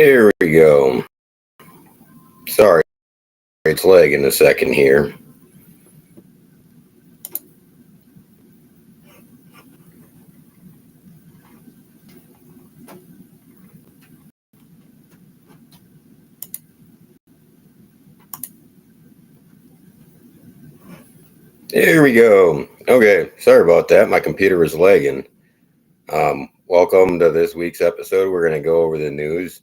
There we go. Sorry, it's lagging a second here. There we go. Okay, sorry about that. My computer was lagging. Welcome to this week's episode. We're going to go over the news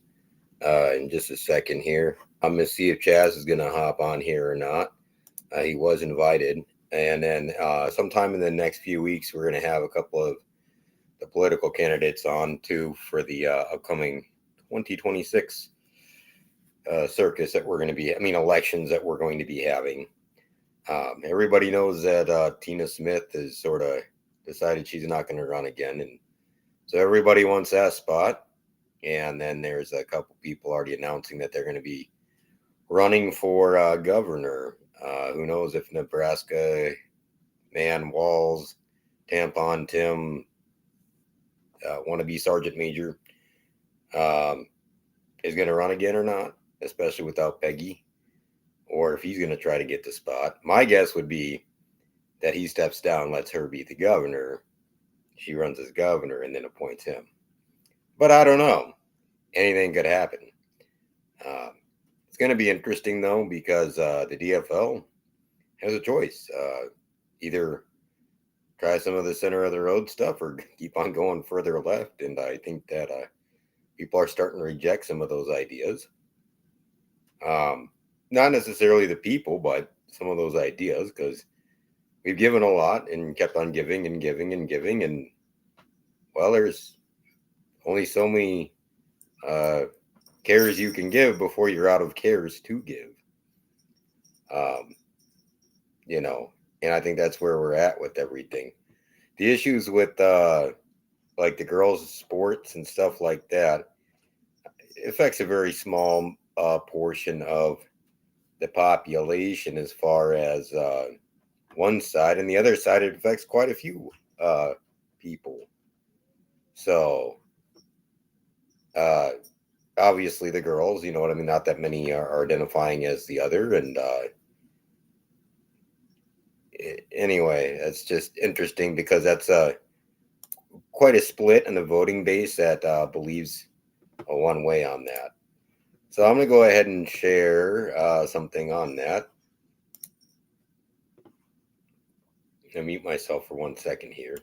in just a second here. I'm going to see if Chaz is going to hop on here or not. He was invited. And then sometime in the next few weeks, we're going to have a couple of the political candidates on too for the upcoming 2026 circus that we're going to be, elections that we're going to be having. Everybody knows that Tina Smith has sort of decided she's not going to run again. And so everybody wants that spot. And then there's a couple people already announcing that they're going to be running for governor. Who knows if Nebraska man Walz, Tampon Tim, wannabe Sergeant Major is going to run again or not, especially without Peggy, or if he's going to try to get the spot. My guess would be that he steps down, lets her be the governor. She runs as governor and then appoints him. But I don't know. Anything could happen. It's going to be interesting, though, because the DFL has a choice. Either try some of the center of the road stuff or keep on going further left. And I think that people are starting to reject some of those ideas. Not necessarily the people, but some of those ideas, because we've given a lot and kept on giving and giving and giving. And, well, there's only so many cares you can give before you're out of cares to give. And I think that's where we're at with everything. The issues with like the girls' sports and stuff like that affects a very small portion of the population as far as one side, and the other side it affects quite a few people. So obviously the girls, not that many are identifying as the other, and anyway, it's just interesting because that's quite a split in the voting base that believes one way on that. So I'm going to go ahead and share something on that. I'll mute myself for 1 second here.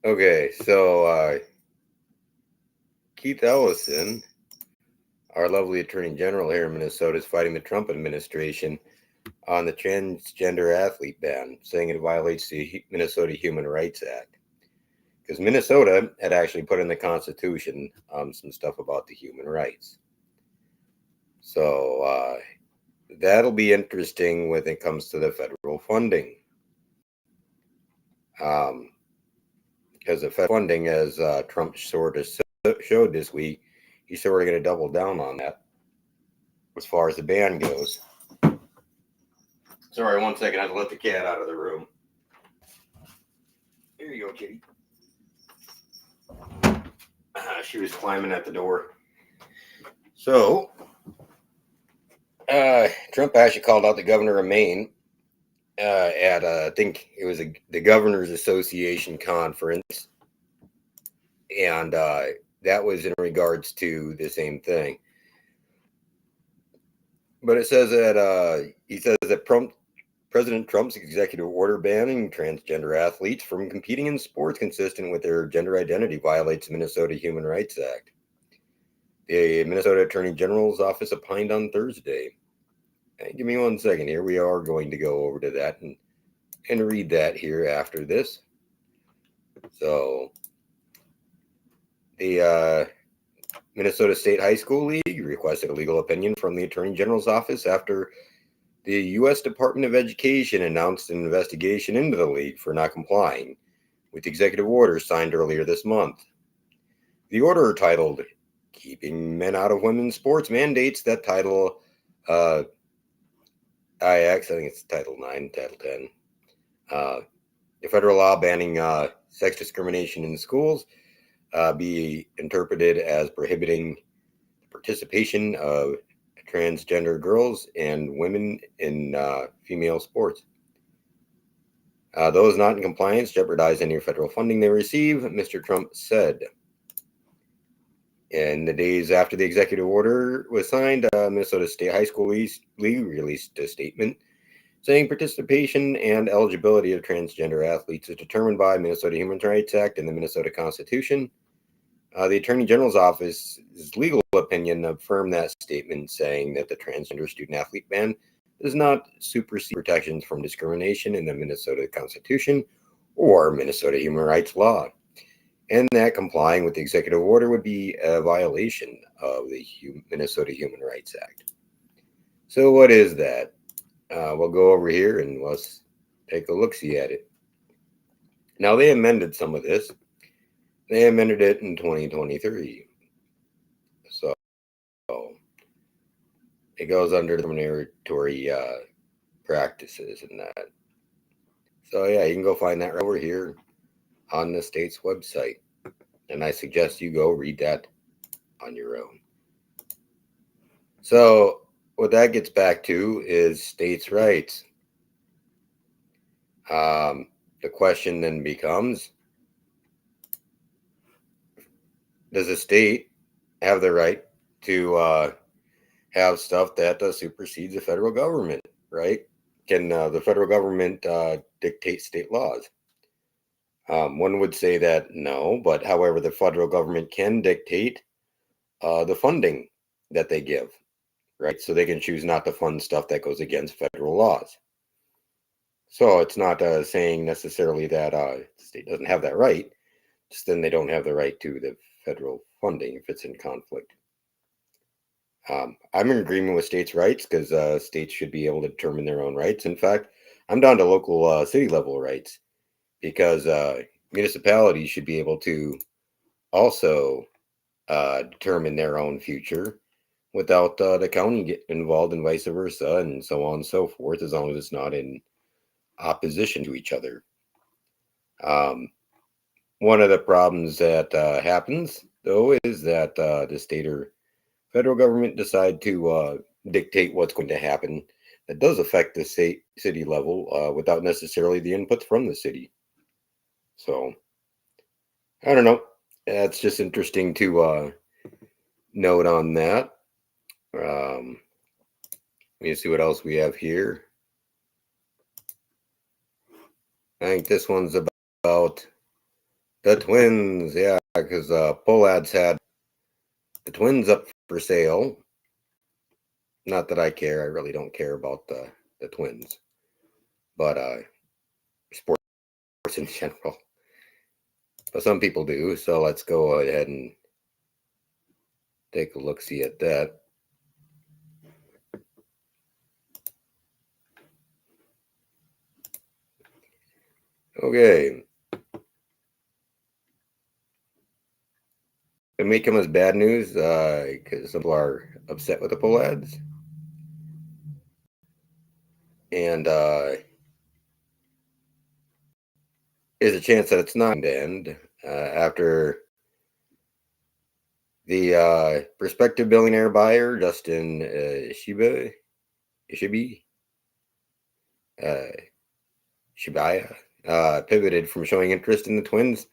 Okay, so Keith Ellison, our lovely Attorney General here in Minnesota, is fighting the Trump administration on the transgender athlete ban, saying it violates the Minnesota Human Rights Act. Because Minnesota had actually put in the Constitution some stuff about the human rights. So that'll be interesting when it comes to the federal funding. Because the federal funding, as Trump sort of showed this week, he's sort of going to double down on that as far as the ban goes. Sorry, 1 second. I had to let the cat out of the room. Here you go, kitty. She was climbing at the door. So, Trump actually called out the governor of Maine at, I think it was the Governors Association conference. And that was in regards to the same thing. But it says that he says that President Trump's executive order banning transgender athletes from competing in sports consistent with their gender identity violates the Minnesota Human Rights Act. The Minnesota Attorney General's office opined on Thursday. Hey, give me 1 second here. We are going to go over to that and read that here after this. So the Minnesota State High School League requested a legal opinion from the Attorney General's office after the U.S. Department of Education announced an investigation into the league for not complying with the executive order signed earlier this month. The order, titled Keeping Men Out of Women's Sports, mandates that Title IX, I think it's Title 9, Title 10, the federal law banning sex discrimination in schools be interpreted as prohibiting the participation of transgender girls and women in female sports. Those not in compliance jeopardize any federal funding they receive, Mr. Trump said. In the days after the executive order was signed, Minnesota State High School League released a statement saying participation and eligibility of transgender athletes is determined by Minnesota Human Rights Act and the Minnesota Constitution. The Attorney General's office's legal opinion affirmed that statement, saying that the transgender student-athlete ban does not supersede protections from discrimination in the Minnesota Constitution or Minnesota human rights law, and that complying with the executive order would be a violation of the Minnesota Human Rights Act. So what is that? We'll go over here and let's take a look-see at it. Now, they amended some of this. They amended it in 2023. So it goes under discriminatory practices and that. So yeah, you can go find that right over here on the state's website. And I suggest you go read that on your own. So what that gets back to is states' rights. The question then becomes, does a state have the right to have stuff that supersedes the federal government, right? Can the federal government dictate state laws? One would say that no, but however, the federal government can dictate the funding that they give, right? So they can choose not to fund stuff that goes against federal laws. So it's not saying necessarily that the state doesn't have that right, just then they don't have the right to the federal funding if it's in conflict. I'm in agreement with states' rights because states should be able to determine their own rights. In fact, I'm down to local city level rights because municipalities should be able to also determine their own future without the county getting involved and vice versa and so on and so forth, as long as it's not in opposition to each other. One of the problems that happens, though, is that the state or federal government decide to dictate what's going to happen that does affect the city level without necessarily the inputs from the city. So, I don't know. That's just interesting to note on that. Let me see what else we have here. I think this one's about the Twins. Yeah, because Pohlads had the Twins up for sale. Not that I care. I really don't care about the Twins. But sports in general. But some people do. So let's go ahead and take a look-see at that. Okay. It may come as bad news because some people are upset with the Pohlads. And there's a chance that it's not going to end after the prospective billionaire buyer, Justin Ishibia, pivoted from showing interest in the Twins,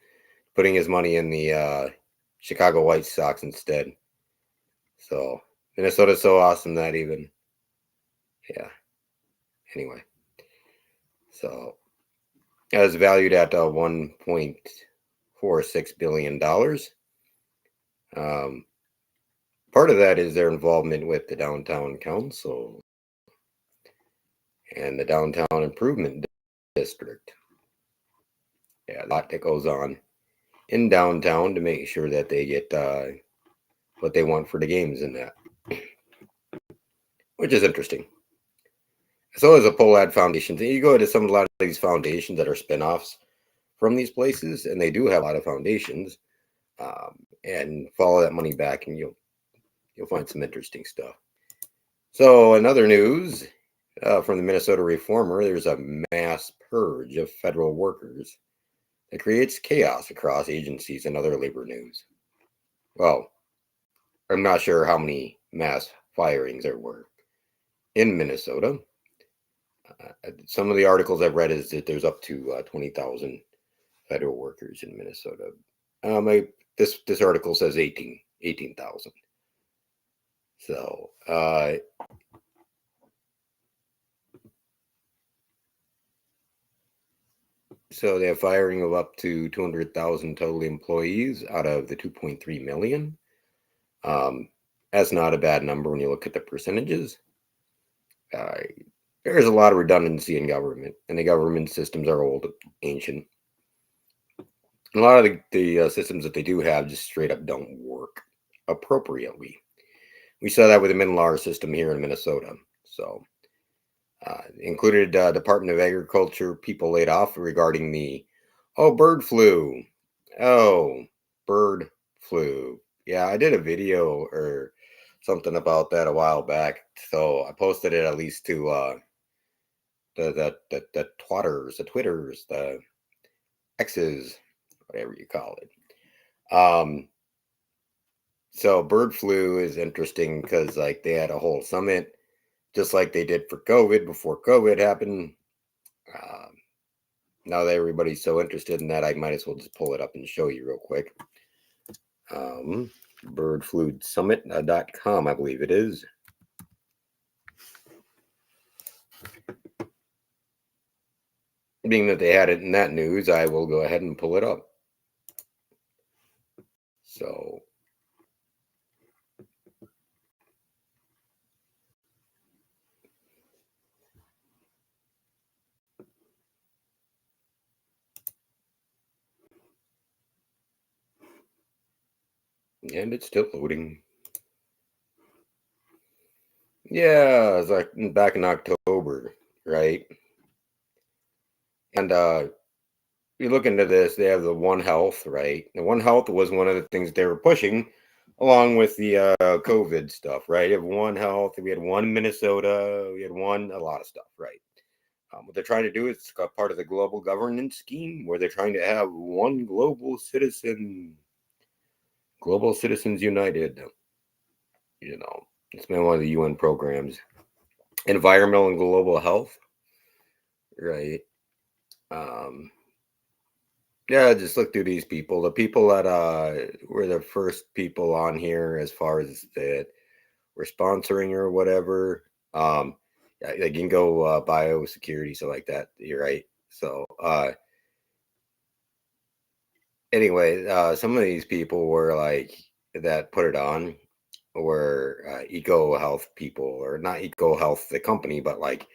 putting his money in the Chicago White Sox instead. So Minnesota's so awesome that even, yeah. Anyway, so it was valued at $1.46 billion. Part of that is their involvement with the Downtown Council and the Downtown Improvement district. Yeah, a lot that goes on in downtown to make sure that they get what they want for the games in that, which is interesting. So as a POLAD foundation, you go to a lot of these foundations that are spinoffs from these places, and they do have a lot of foundations, and follow that money back, and you'll find some interesting stuff. So another news from the Minnesota Reformer, there's a mass purge of federal workers that creates chaos across agencies and other labor news. Well, I'm not sure how many mass firings there were in Minnesota. Some of the articles I've read is that there's up to 20,000 federal workers in Minnesota. This article says 18,000. So so they have firing of up to 200,000 total employees out of the 2.3 million. That's not a bad number when you look at the percentages. There's a lot of redundancy in government, and the government systems are old, ancient. And a lot of the systems that they do have just straight up don't work appropriately. We saw that with the MNLAR system here in Minnesota. So, included Department of Agriculture people laid off regarding the bird flu. Bird flu. Yeah, I did a video or something about that a while back. So I posted it at least to the twatters, the Twitters, the X's, whatever you call it. So bird flu is interesting because like they had a whole summit, just like they did for COVID before COVID happened. Now that everybody's so interested in that, I might as well just pull it up and show you real quick. Birdflusummit.com, I believe it is. Being that they had it in that news, I will go ahead and pull it up. So and it's still loading. Yeah, it's like back in October, right? And you look into this, they have the One Health, right? The One Health was one of the things they were pushing along with the COVID stuff, right? You have One Health, we had one Minnesota, we had a lot of stuff, right? What they're trying to do is part of the global governance scheme where they're trying to have one global citizens united. You know, it's been one of the UN programs. Environmental and global health, right? Yeah, just look through these people. The people that were the first people on here as far as that were sponsoring or whatever. Yeah, Ginkgo biosecurity, so like that. You're right. So anyway, some of these people were like that put it on were eco health people, or not eco health the company, but like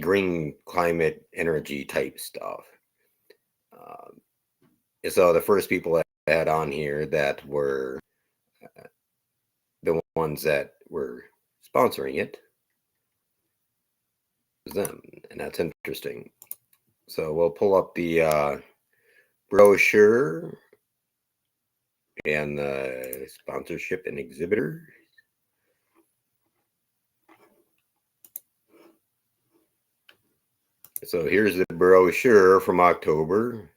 green climate energy type stuff. So the first people that I had on here that were the ones that were sponsoring it was them, and that's interesting. So we'll pull up the brochure and the sponsorship and exhibitor. So here's the brochure from October,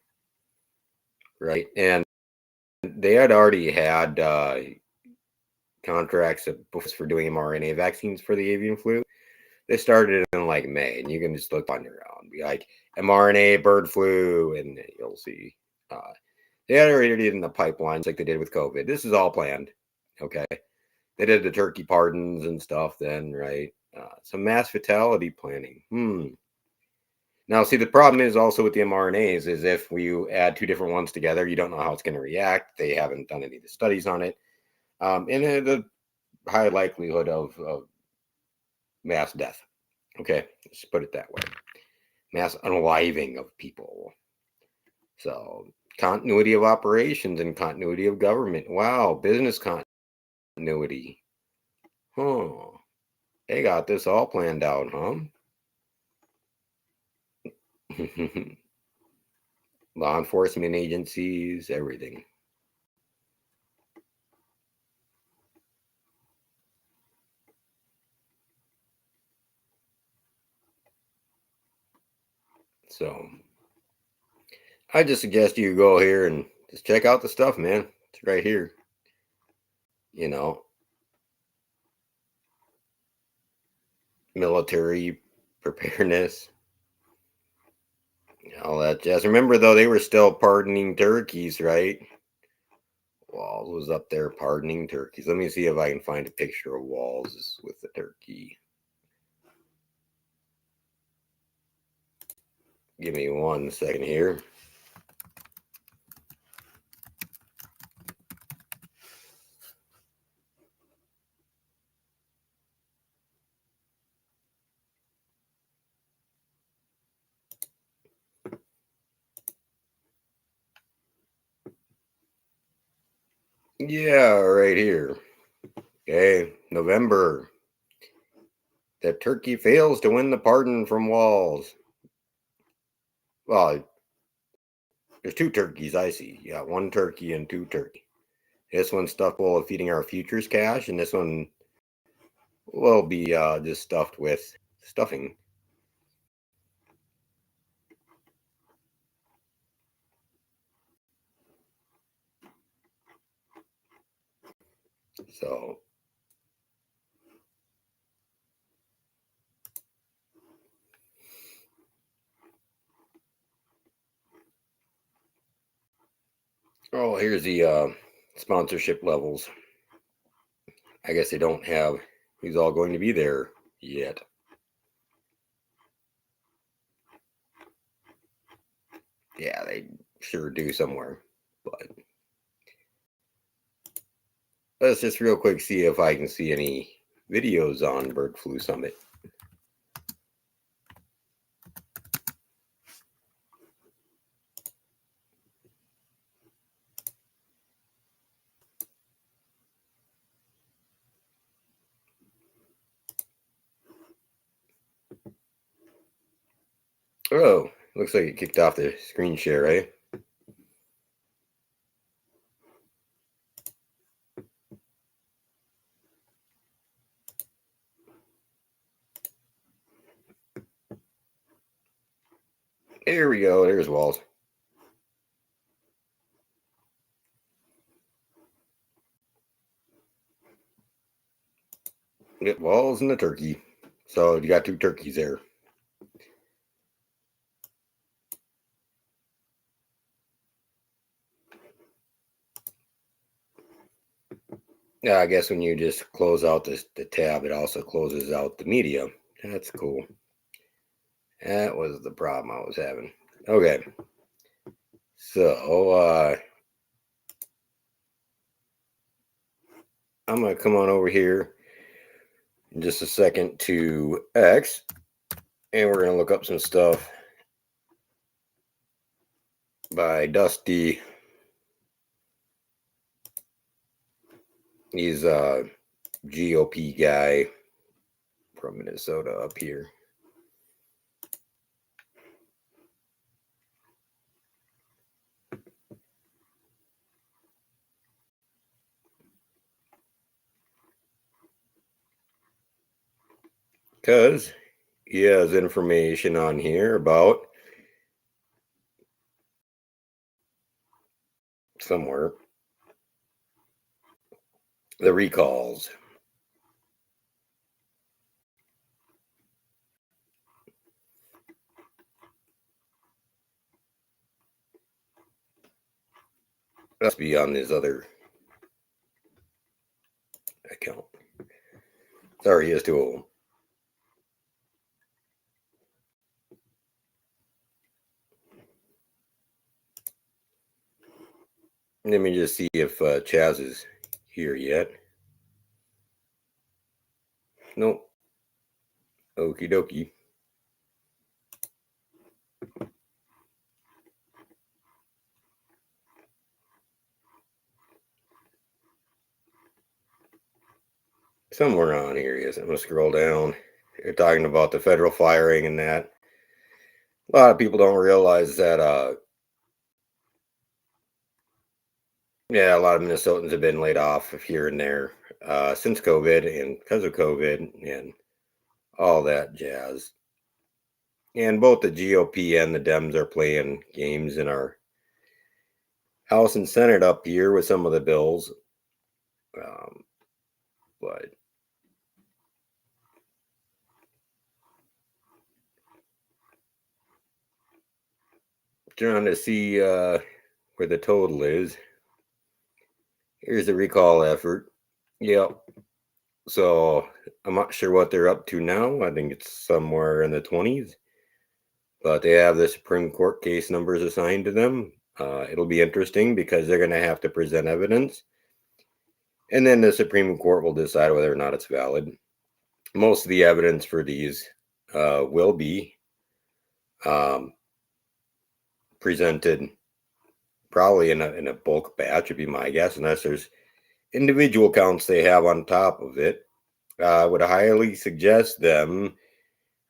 right? And they had already had contracts for doing mRNA vaccines for the avian flu. They started in like May, and you can just look on your own, be like mRNA bird flu, and you'll see. They had already did in the pipelines like they did with COVID. This is all planned. Okay. They did the turkey pardons and stuff then, right? Some mass fatality planning. Now, see, the problem is also with the mRNAs is if you add two different ones together, you don't know how it's going to react. They haven't done any of the studies on it. And the high likelihood of mass death. Okay, let's put it that way. Mass unaliving of people. So, continuity of operations and continuity of government. Wow, business continuity. Huh. They got this all planned out, huh? Law enforcement agencies, everything. So, I just suggest you go here and just check out the stuff, man. It's right here. You know, military preparedness, all that jazz. Remember, though, they were still pardoning turkeys, right? Walls was up there pardoning turkeys. Let me see if I can find a picture of Walls with the turkey. Give me 1 second here. Yeah, right here. Okay, November. The turkey fails to win the pardon from Walls. Well, there's 2 turkeys I see. Yeah, 1 turkey and 2 turkey. This one's stuffed full of feeding our futures cash, and this one will be just stuffed with stuffing. So, oh, here's the sponsorship levels. I guess they don't have who's all going to be there yet. Yeah, they sure do somewhere. But let's just real quick see if I can see any videos on Bird Flu Summit. Oh, looks like it kicked off the screen share, right? There we go. There's Walls. Get Walls and the turkey. So you got 2 turkeys there. Yeah, I guess when you just close out the tab, it also closes out the media. That's cool. That was the problem I was having. Okay. So I'm gonna come on over here in just a second to X, and we're gonna look up some stuff by Dusty. He's a GOP guy from Minnesota up here. Because he has information on here about somewhere the recalls. Must be on his other account. Sorry, he has 2 of them. Let me just see if Chaz is here yet. Nope. Okie dokie. Somewhere on here, yes. I'm gonna scroll down. You're talking about the federal firing and that. A lot of people don't realize that yeah, a lot of Minnesotans have been laid off here and there since COVID and because of COVID and all that jazz. And both the GOP and the Dems are playing games in our House and Senate up here with some of the bills. But trying to see where the total is. Here's the recall effort. Yep. So I'm not sure what they're up to now. I think it's somewhere in the 20s. But they have the Supreme Court case numbers assigned to them. It'll be interesting because they're going to have to present evidence. And then the Supreme Court will decide whether or not it's valid. Most of the evidence for these will be presented probably in a bulk batch, would be my guess, unless there's individual counts they have on top of it. I would highly suggest them,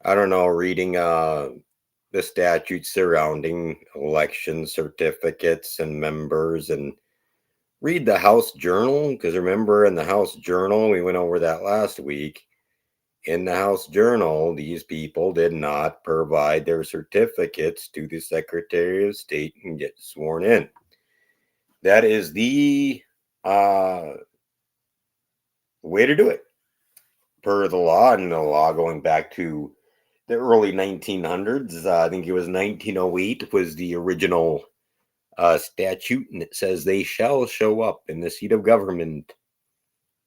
I don't know, reading the statutes surrounding election certificates and members and read the House Journal, because remember in the House Journal, we went over that last week. In the House Journal, these people did not provide their certificates to the Secretary of State and get sworn in. That is the way to do it per the law, and the law going back to the early 1900s. I think it was 1908 was the original statute, and it says they shall show up in the seat of government.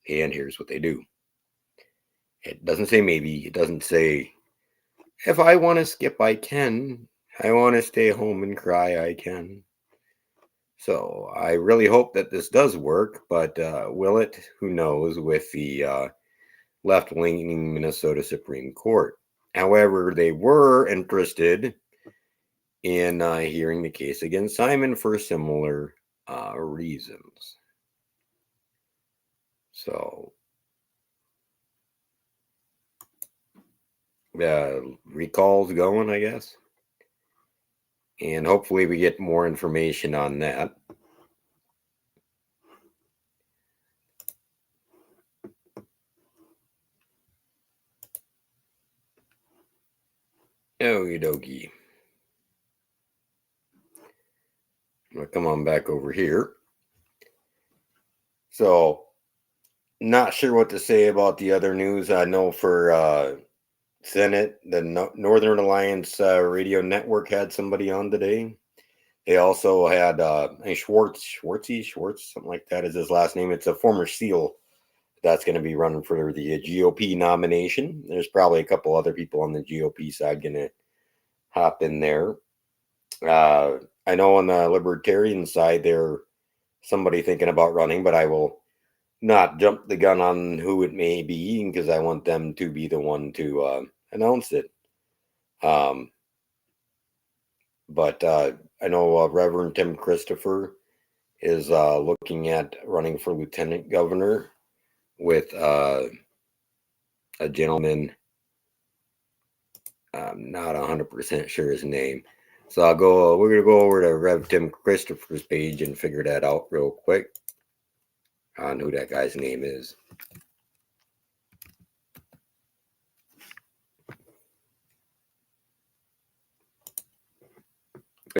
And here's what they do. It doesn't say maybe. It doesn't say, if I want to skip, I can. I want to stay home and cry, I can. So I really hope that this does work, but will it? Who knows with the left-leaning Minnesota Supreme Court. However, they were interested in hearing the case against Simon for similar reasons. So recall's going, I guess. And hopefully we get more information on that. Okie dokie. I'll come on back over here. So, not sure what to say about the other news. I know for Senate, the Northern Alliance Radio Network had somebody on today. They also had Schwartz, something like that is his last name. It's a former SEAL that's going to be running for the GOP nomination. There's probably a couple other people on the GOP side going to hop in there. I know on the Libertarian side, there's somebody thinking about running, but I will not jump the gun on who it may be because I want them to be the one to announce it. But I know Reverend Tim Christopher is looking at running for lieutenant governor with a gentleman. I'm not 100% sure his name. So we're going to go over to Rev Tim Christopher's page and figure that out real quick on who that guy's name is.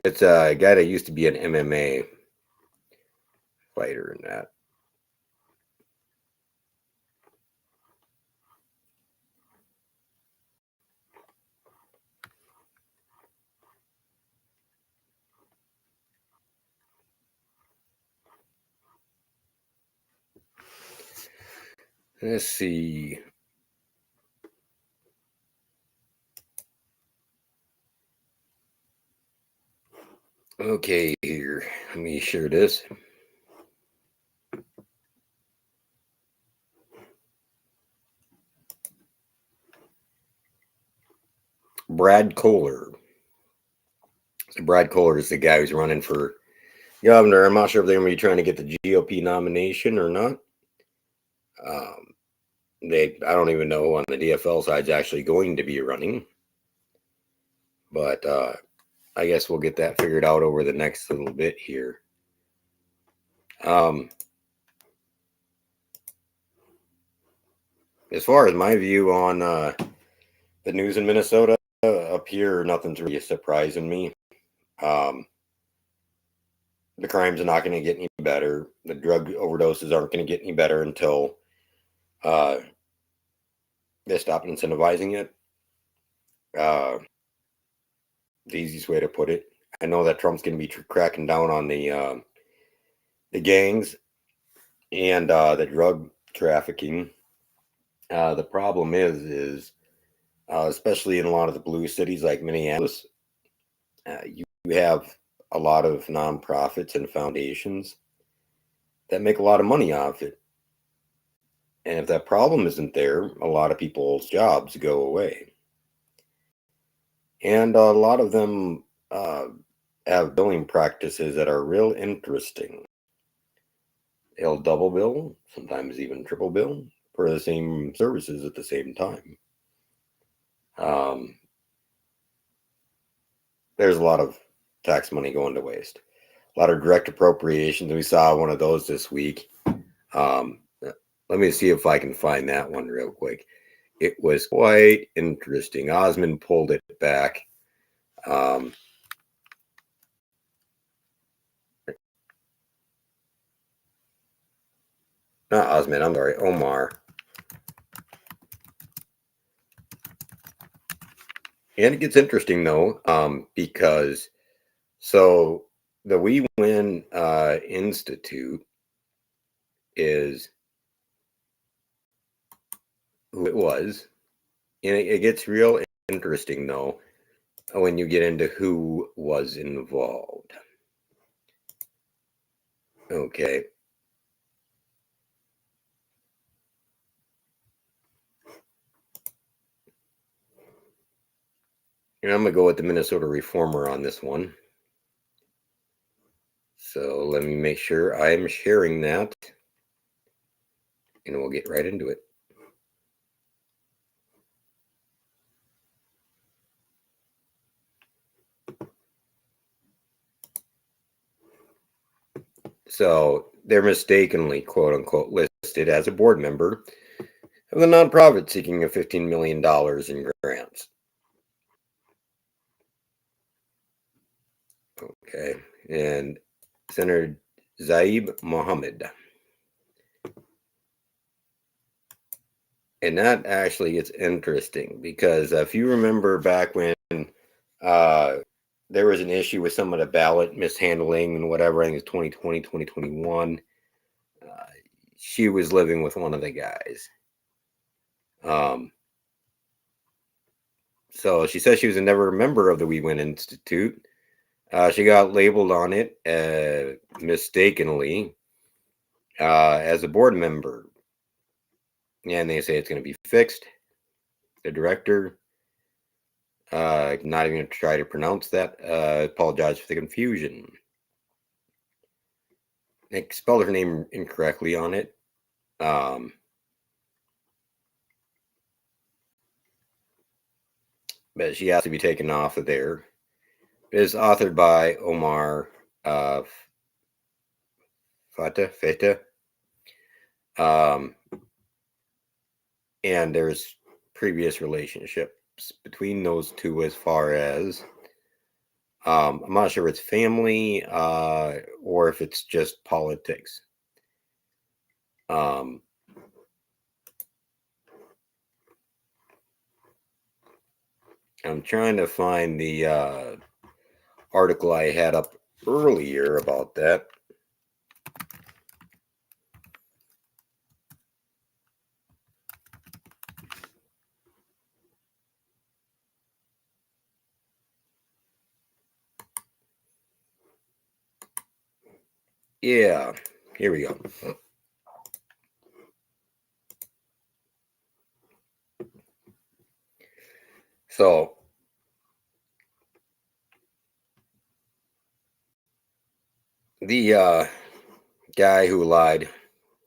It's a guy that used to be an MMA fighter in that. Let's see. Okay, here. Let me share this. Brad Kohler. So Brad Kohler is the guy who's running for governor. I'm not sure if they're going to be trying to get the GOP nomination or not. I don't even know on the DFL side is actually going to be running. But I guess we'll get that figured out over the next little bit here. As far as my view on the news in Minnesota, up here, nothing's really surprising me. The crimes are not going to get any better. The drug overdoses aren't going to get any better until they stop incentivizing it. The easiest way to put it. I know that Trump's going to be cracking down on the gangs and the drug trafficking. The problem is especially in a lot of the blue cities like Minneapolis, you have a lot of nonprofits and foundations that make a lot of money off it. And if that problem isn't there, a lot of people's jobs go away. And a lot of them have billing practices that are real interesting. They'll double bill, sometimes even triple bill for the same services at the same time. There's a lot of tax money going to waste. A lot of direct appropriations. We saw one of those this week. Let me see if I can find that one real quick. It was quite interesting. Osmond pulled it back. Not Osmond, I'm sorry, Omar. And it gets interesting though, because so the We Win Institute is who it was, and it gets real interesting though when you get into who was involved. Okay. And I'm going to go with the Minnesota Reformer on this one. So let me make sure I'm sharing that. And we'll get right into it. So they're mistakenly, quote unquote, listed as a board member of the nonprofit seeking a $15 million in grants. Okay. And Senator Zaib Mohammed. And that actually is interesting because if you remember back when there was an issue with some of the ballot mishandling and whatever, I think it's 2020, 2021, she was living with one of the guys. So she says she was never a member of the We Win Institute. She got labeled on it mistakenly as a board member. And they say it's going to be fixed. The director, not even going to try to pronounce that. Apologize for the confusion. They spelled her name incorrectly on it. But she has to be taken off of there. It is authored by Omar Feta. And there's previous relationships between those two as far as I'm not sure if it's family or if it's just politics. I'm trying to find the article I had up earlier about that. Yeah, here we go. So The guy who lied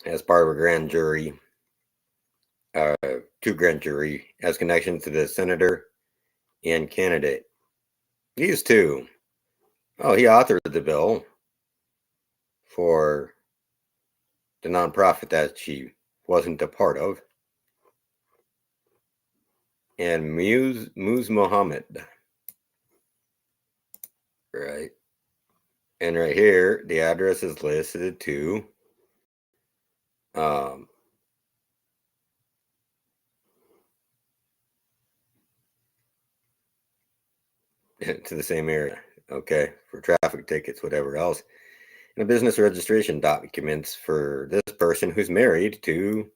as part of a grand jury, two grand jury, has connections to the senator and candidate. These two. Oh, he authored the bill for the nonprofit that she wasn't a part of. And Muse Muhammad. Right. And right here, the address is listed to to the same area. Okay. For traffic tickets, whatever else. And a business registration documents for this person who's married to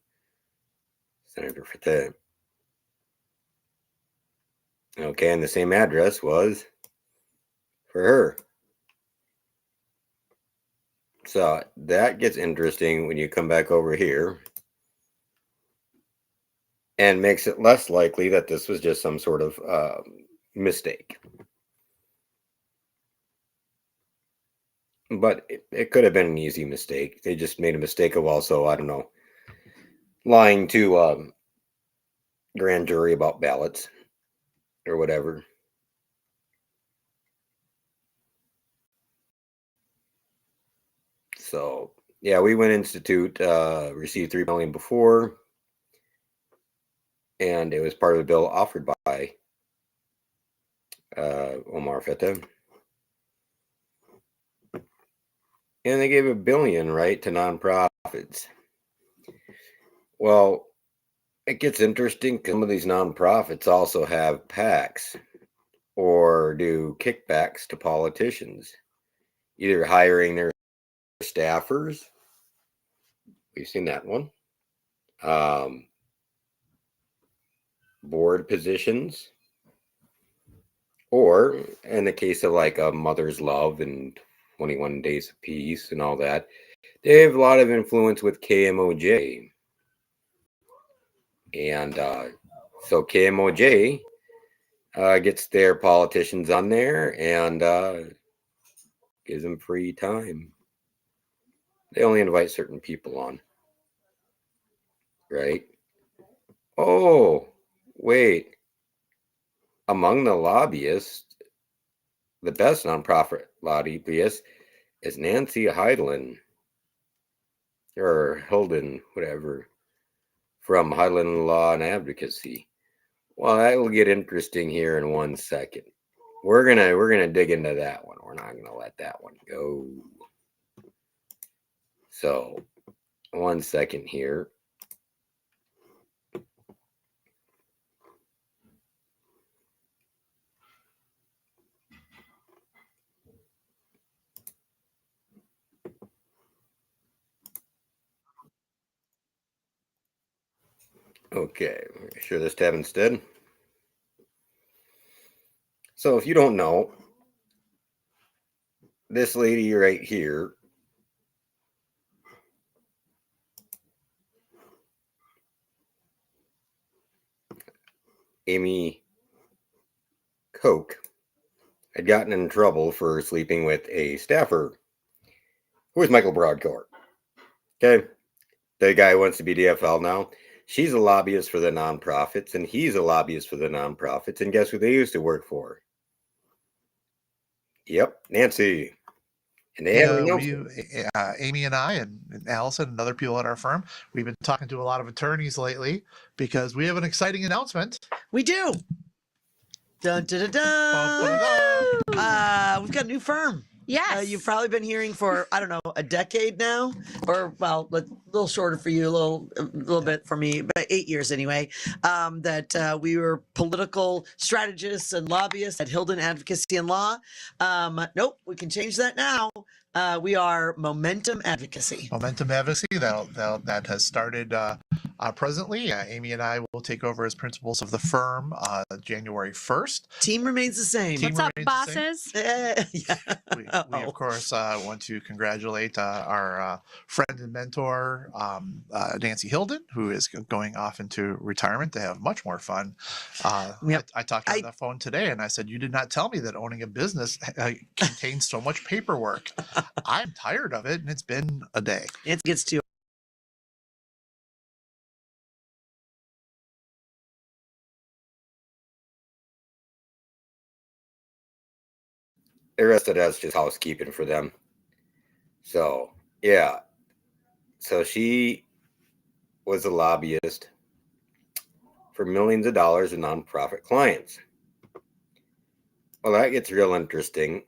Senator Fateh. Okay, and the same address was for her. So that gets interesting when you come back over here and makes it less likely that this was just some sort of mistake. But it could have been an easy mistake. They just made a mistake of also, I don't know, lying to grand jury about ballots or whatever. So yeah, we went institute, received $3 million before, and it was part of a bill offered by Omar Fateh. And they gave $1 billion, right, to nonprofits. Well, it gets interesting because some of these nonprofits also have PACs or do kickbacks to politicians, either hiring their staffers. We've seen that one. Board positions, or in the case of like a Mother's Love and 21 Days of Peace and all that, they have a lot of influence with KMOJ. And so KMOJ gets their politicians on there and gives them free time. They only invite certain people on. Right? Oh, wait. Among the lobbyists, the best nonprofit lobbyist is Nancy Heidlen, or Hilden, whatever, from Heidlen Law and Advocacy. Well, that will get interesting here in 1 second. We're gonna dig into that one. We're not gonna let that one go. So 1 second here. Okay, share this tab instead. So if you don't know, this lady right here Amy Koch had gotten in trouble for sleeping with a staffer who was Michael Broadcourt. Okay. The guy wants to be DFL now. She's a lobbyist for the nonprofits, and he's a lobbyist for the nonprofits. And guess who they used to work for? Yep, Nancy. And they Amy and I and Allison and other people at our firm, we've been talking to a lot of attorneys lately because we have an exciting announcement. We do. Dun, dun, dun, dun. We've got a new firm. Yes. You've probably been hearing for, I don't know, a decade now, or well, a little shorter for you, a little bit for me, but 8 years anyway, that we were political strategists and lobbyists at Hilden Advocacy and Law. Nope, we can change that now. We are Momentum Advocacy. Momentum Advocacy that has started Presently, Amy and I will take over as principals of the firm January 1st. Team remains the same. Team What's up, remains the same. bosses? Yeah. We of course want to congratulate our friend and mentor Nancy Hilden, who is going off into retirement to have much more fun. Yep. I talked to her on the phone today, and I said, "You did not tell me that owning a business contains so much paperwork. I'm tired of it, and it's been a day." It gets too. The rest of that's just housekeeping for them. So, yeah. So she was a lobbyist for millions of dollars in nonprofit clients. Well, that gets real interesting,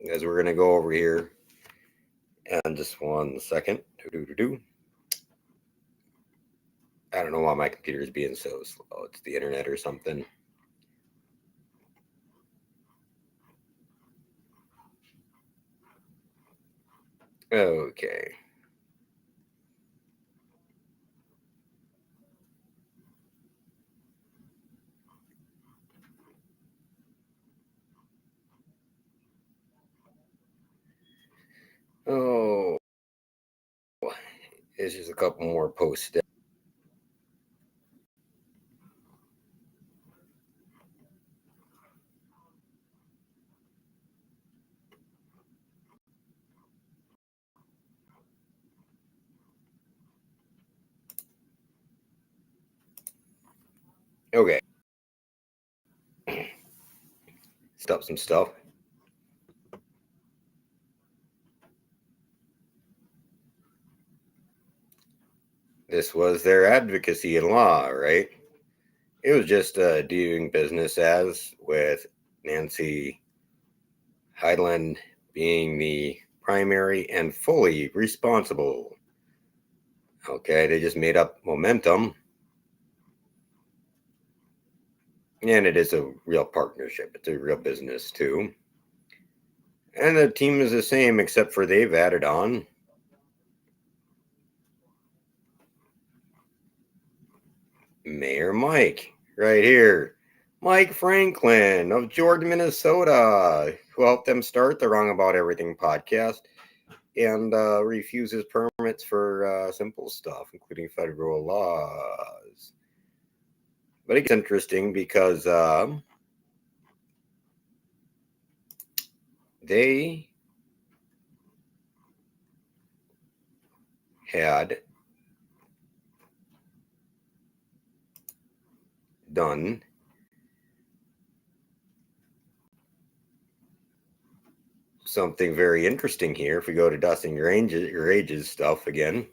as we're going to go over here in just 1 second. I don't know why my computer is being so slow. It's the internet or something. Okay. Oh, it's just a couple more posts. Okay. Stop some stuff. This was their advocacy in law, right? It was just doing business as, with Nancy Highland being the primary and fully responsible. Okay, they just made up momentum. And it is a real partnership. It's a real business too. And the team is the same, except for they've added on Mayor Mike, right here. Mike Franklin of Jordan, Minnesota, who helped them start the Wrong About Everything podcast and refuses permits for simple stuff, including federal laws. But it gets interesting because they had done something very interesting here. If we go to Dustin Your Age's stuff again,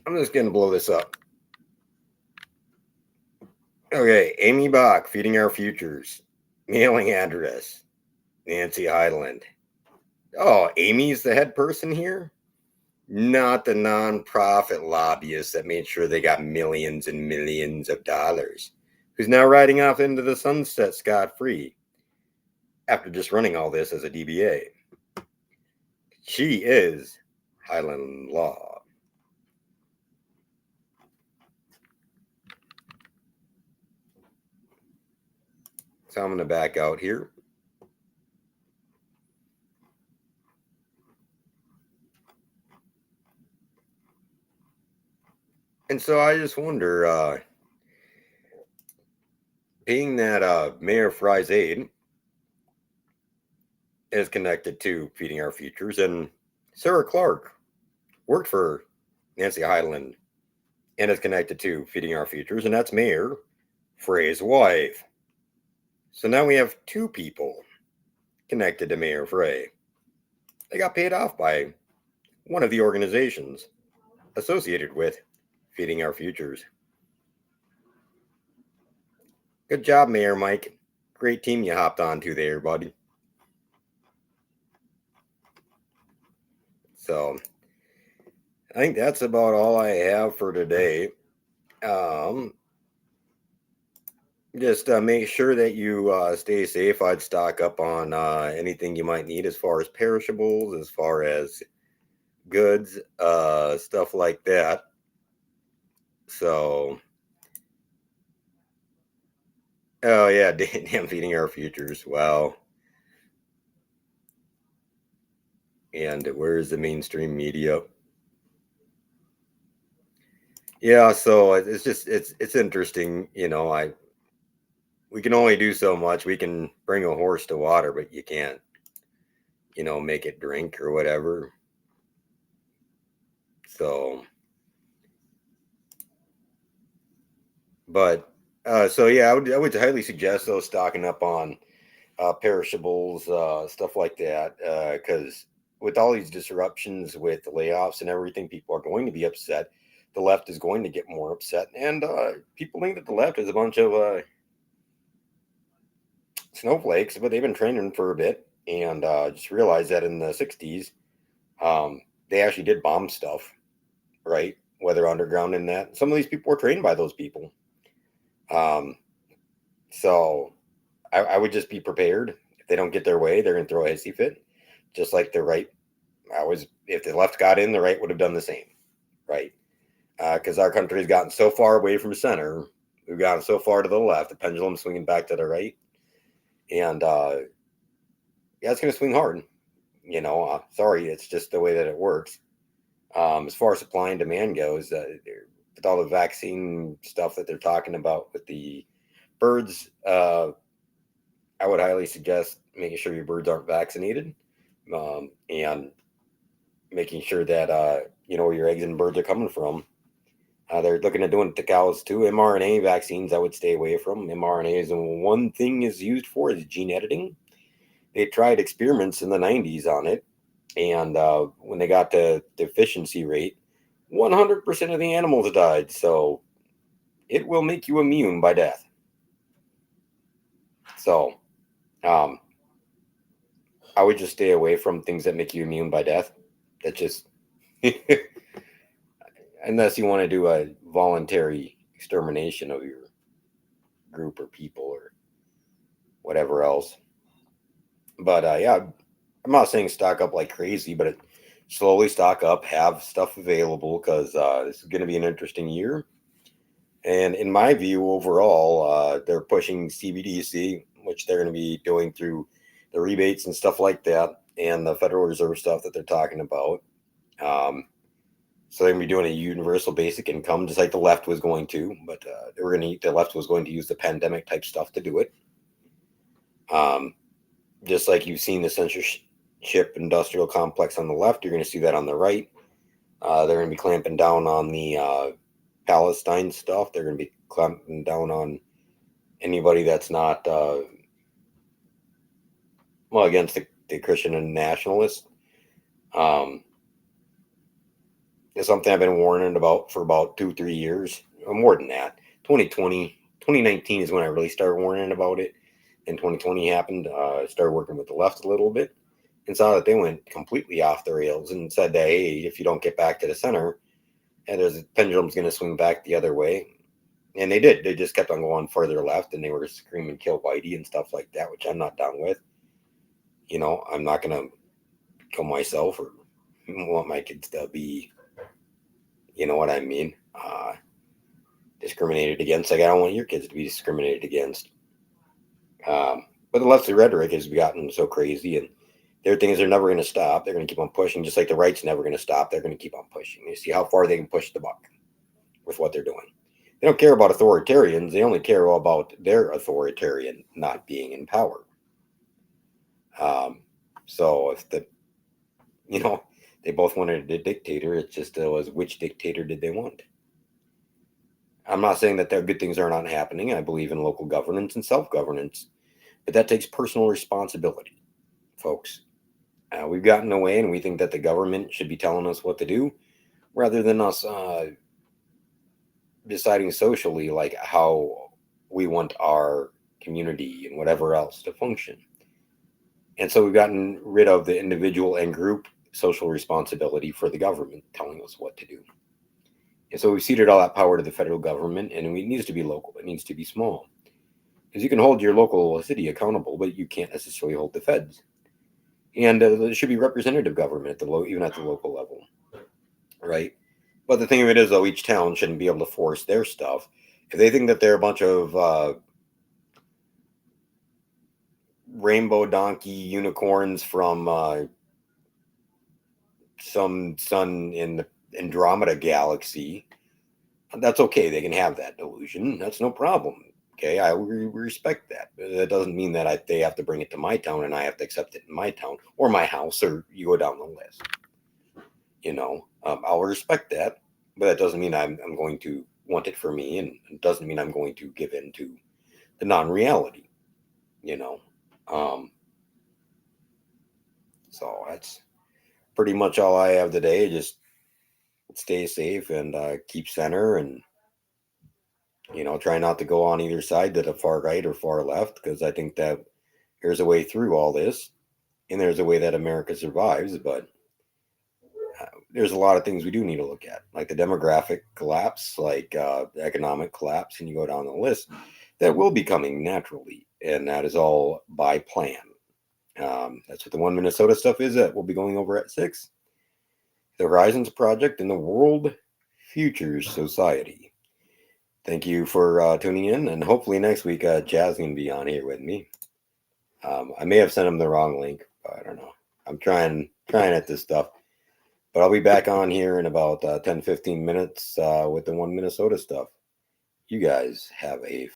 I'm just going to blow this up. Okay, Amy Bach, Feeding Our Futures. Mailing address, Nancy Highland. Oh, Amy's the head person here? Not the nonprofit lobbyist that made sure they got millions and millions of dollars, who's now riding off into the sunset scot-free after just running all this as a DBA. She is Highland Law. So I'm going to back out here. And so I just wonder, being that Mayor Fry's aide is connected to Feeding Our Futures, and Sarah Clark worked for Nancy Highland and is connected to Feeding Our Futures, and that's Mayor Frey's wife. So now we have two people connected to Mayor Frey. They got paid off by one of the organizations associated with Feeding Our Futures. Good job, Mayor Mike. Great team you hopped onto there, buddy. So I think that's about all I have for today. Just make sure that you stay safe. I'd stock up on anything you might need as far as perishables, as far as goods, stuff like that. So, oh yeah, damn feeding our futures. Wow. And where's the mainstream media? Yeah, so it's just it's interesting, we can only do so much. We can bring a horse to water, but you can't, make it drink or whatever. So, but so yeah, I would highly suggest those stocking up on perishables, stuff like that, because with all these disruptions with the layoffs and everything, people are going to be upset. The left is going to get more upset, and people think that the left is a bunch of snowflakes, but they've been training for a bit, and just realized that in the '60s, they actually did bomb stuff, right? Whether underground and that. Some of these people were trained by those people. So I would just be prepared. If they don't get their way, they're going to throw a hissy fit, just like the right. If the left got in, the right would have done the same, right? Because our country has gotten so far away from center, we've gotten so far to the left, the pendulum swinging back to the right, and yeah, it's going to swing hard. Sorry, it's just the way that it works. As far as supply and demand goes, with all the vaccine stuff that they're talking about with the birds, I would highly suggest making sure your birds aren't vaccinated, and making sure that where your eggs and birds are coming from. They're looking at doing it to cows too. mRNA vaccines, I would stay away from. mRNA is one thing is used for is gene editing. They tried experiments in the 90s on it, and when they got to the efficiency rate, 100% of the animals died. So it will make you immune by death. So I would just stay away from things that make you immune by death. That just unless you want to do a voluntary extermination of your group or people or whatever else. But yeah, I'm not saying stock up like crazy, but slowly stock up, have stuff available, because this is going to be an interesting year. And in my view, overall, they're pushing CBDC, which they're going to be doing through the rebates and stuff like that, and the Federal Reserve stuff that they're talking about. So they're going to be doing a universal basic income, just like the left was going to, but the left was going to use the pandemic type stuff to do it. Just like you've seen the censorship industrial complex on the left, you're going to see that on the right. They're going to be clamping down on the Palestine stuff. They're going to be clamping down on anybody that's not against the Christian and nationalists. It's something I've been warning about for about 2-3 years, or more than that. 2019 is when I really started warning about it. And 2020 happened. I started working with the left a little bit and saw that they went completely off the rails and said that, hey, if you don't get back to the center, and there's a pendulum's going to swing back the other way. And they did. They just kept on going further left, and they were screaming kill Whitey and stuff like that, which I'm not down with. I'm not going to kill myself or want my kids to be, you know what I mean, discriminated against. Like, I don't want your kids to be discriminated against. But the left's rhetoric has gotten so crazy, and their things are never going to stop. They're going to keep on pushing, just like the right's never going to stop. They're going to keep on pushing. You see how far they can push the buck with what they're doing. They don't care about authoritarians. They only care about their authoritarian not being in power. So if they both wanted a dictator, it just was which dictator did they want? I'm not saying that good things are not happening. I believe in local governance and self-governance, but that takes personal responsibility, folks. We've gotten away, and we think that the government should be telling us what to do rather than us deciding socially like how we want our community and whatever else to function. And so we've gotten rid of the individual and group social responsibility for the government telling us what to do. And so we've ceded all that power to the federal government, and it needs to be local. It needs to be small. Because you can hold your local city accountable, but you can't necessarily hold the feds. And there should be representative government even at the local level. right? But the thing of it is, though, each town shouldn't be able to force their stuff. If they think that they're a bunch of rainbow donkey unicorns from some sun in the Andromeda galaxy, that's okay. They can have that delusion. That's no problem. Okay, I respect that. That doesn't mean that they have to bring it to my town and I have to accept it in my town or my house, or you go down the list. I'll respect that, but that doesn't mean I'm going to want it for me, and it doesn't mean I'm going to give in to the non-reality. So that's pretty much all I have today. Just stay safe and keep center, and try not to go on either side, to the far right or far left, because I think that there's a way through all this, and there's a way that America survives. But there's a lot of things we do need to look at, like the demographic collapse, like the economic collapse, and you go down the list, that will be coming naturally, and that is all by plan. That's what the One Minnesota stuff is that we'll be going over at 6. The Horizons Project and the World Futures Society. Thank you for tuning in, and hopefully next week Jazz can be on here with me. I may have sent him the wrong link, but I don't know. I'm trying at this stuff, but I'll be back on here in about 10-15 minutes with the One Minnesota stuff. You guys have a